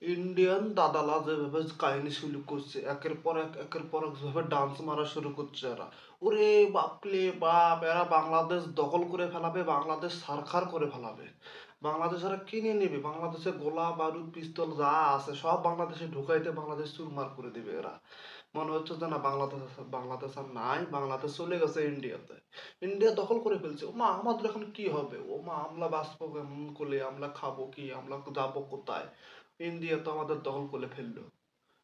Indian দাদালা যেভাবে কাহিনী শুরু করছে, একের পর এক যেভাবে ডান্স মারা শুরু করছে এরা, ওরে বাপলে বাপ, এরা বাংলাদেশ দখল করে ফেলাবে, বাংলাদেশ সারখার করে ফেলাবে। বাংলাদেশ এরা কিনে নেবে, বাংলাদেশে গোলা বারুদ পিস্তল যা আছে সব বাংলাদেশে ঢুকাইতে বাংলাদেশ চুরমার করে দেবে এরা। মনে হচ্ছে যে না, বাংলাদেশ আর নাই, বাংলাদেশ চলে গেছে ইন্ডিয়াতে। ইন্ডিয়া দখল করে ফেলছে। ও মা, আমাদের এখন কি হবে? ও মা, আমরা বাঁচবো কেমন করে? আমরা খাবো কি? আমরা যাবো কোথায়? ইন্ডিয়া তো আমাদের দখল করে ফেললো।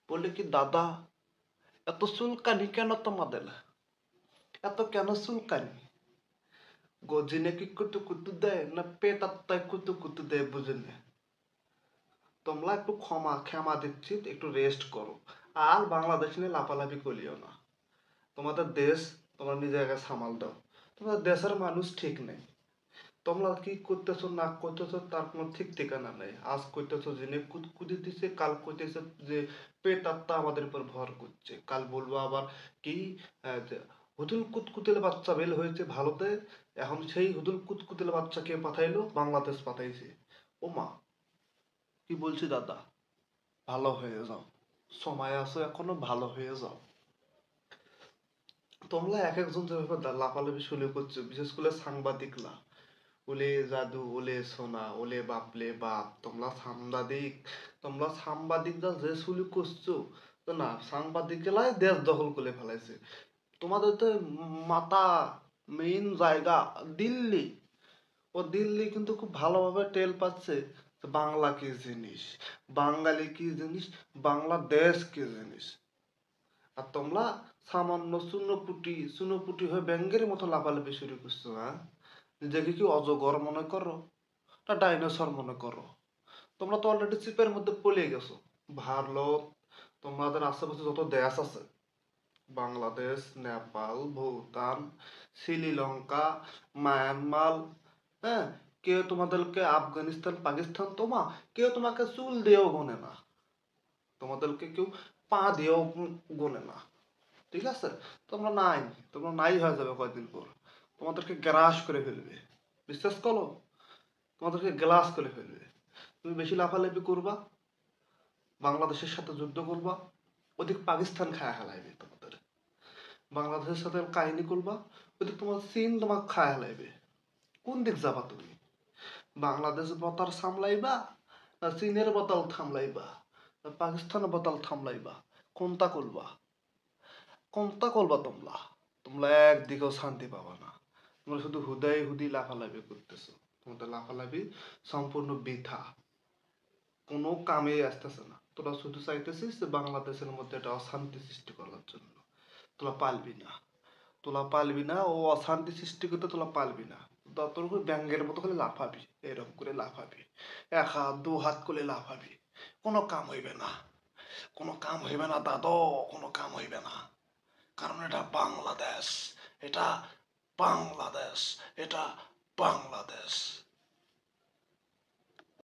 বললে কি দাদা, এত চুলকানি কেন তোমাদের? এত কেন চুলকানি? গজিনে কি কুতু কুতু দেয় না পেট আত্মায় কুতু কুতু দেয় বুঝে নে। তোমরা একটু ক্ষমা দিচ্ছি, একটু রেস্ট করো। আর বাংলাদেশ নিয়ে লাফালাফি করিও না। তোমাদের দেশ তোমরা নিজের আগে সামাল দাও। তোমাদের দেশের মানুষ ঠিক নেই। তোমরা কি করতেছো না করতেছো তার কোনো ঠিক ঠিকানা নেই। আজ কইতেছো জেনে কুদি দিছে, কাল কইতেছে যে পেট আত্মা আমাদের উপর ভর করছে, কাল বলবো আবার কি যে হুদুল কুতকুতেল বাচ্চা বের হয়েছে ভারতে, এখন সেই হুদুল কুতকুতেল বাচ্চাকে পাঠাইলো বাংলাদেশ পাঠাইছে। ও মা, কি বলছি দাদা, ভালো হয়ে যাও, সময় আছে এখনো, ভালো হয়ে যাও। তোমরা এক একজন যেভাবে লাফালাফি শুরু করছো, বিশেষ করে সাংবাদিকরা, ওলে জাদু, ওলে সোনা, ওলে বাপলে বাপ, তোমরা সাংবাদিকরা যে শুরু করছো, তো না, সাংবাদিকেরাই দেশ দখল করে ফেলাইছে। তোমাদের তো মাথা, মেইন জায়গা দিল্লি। ও দিল্লি কিন্তু খুব ভালোভাবে টের পাচ্ছে যে বাংলা কি জিনিস, বাঙালি কি জিনিস, বাংলাদেশ কি জিনিস। আর তোমরা সামান্য চুনোপুটি হয়ে ব্যাঙ্গের মতো লাফালাফি শুরু করছো, হ্যাঁ? নিজেকে কি অজগর মনে করো না ডাইনোসর মনে করো? তোমরা তো অলরেডি চিপের মধ্যে পলে গেছো। ভারত, তোমাদের আশেপাশে যত দেশ আছে, বাংলাদেশ, নেপাল, ভুটান, শ্রীলঙ্কা, মায়ানমার, হ্যাঁ, কেউ তোমাদেরকে, আফগানিস্তান, পাকিস্তান, কেউ তোমাকে চুল দিয়েও গোনে না। তোমাদেরকে কেউ পা দিয়েও গোনে না। ঠিক আছে? তোমরা নাই, তোমরা নাই হয়ে যাবে কয়েকদিন পর। তোমাদেরকে গ্রাস করে ফেলবে। বিশ্বাস করো, তোমাদেরকে গ্লাস করে ফেলবে। তুমি বেশি লাফালাফি করবা, বাংলাদেশের সাথে যুদ্ধ করবা, ওদিক পাকিস্তান খায়া হালাইবে তোমাদের। বাংলাদেশের সাথে কাহিনী করবা, ওদিক তোমার চীন তোমাকে খায়া হালাইবে। কোন দিক যাবা তুমি? বাংলাদেশ বতার সামলাইবা না চীনের বোতল থামলাইবা, না পাকিস্তানের বোতল থামলাইবা? কোনটা করবা? কোনটা করবা তোমরা? তোমরা একদিকেও শান্তি পাবা না। তোমরা শুধু হুদি লাফালাফি করতেছো। তোমাদের লাফালাফি সম্পূর্ণ বৃথা, কোনো কামে আসতেছে না। তোরা শুধু চাইতেছিস যে বাংলাদেশের মধ্যে একটা অশান্তি সৃষ্টি করার জন্য। তোরা পারবি না, তোরা পারবি না, ও অশান্তি সৃষ্টি করতে তোরা পারবি না। তোর করে ব্যাঙ্গের মতো করে লাফাবি, এরকম করে লাফাবি, এক হাত দু হাত করে লাফাবি। কোনো কাম হইবে না, কোনো কাম হইবে না দাদু, কোনো কাম হইবে না। কারণ এটা বাংলাদেশ, এটা বাংলাদেশ, এটা বাংলাদেশ।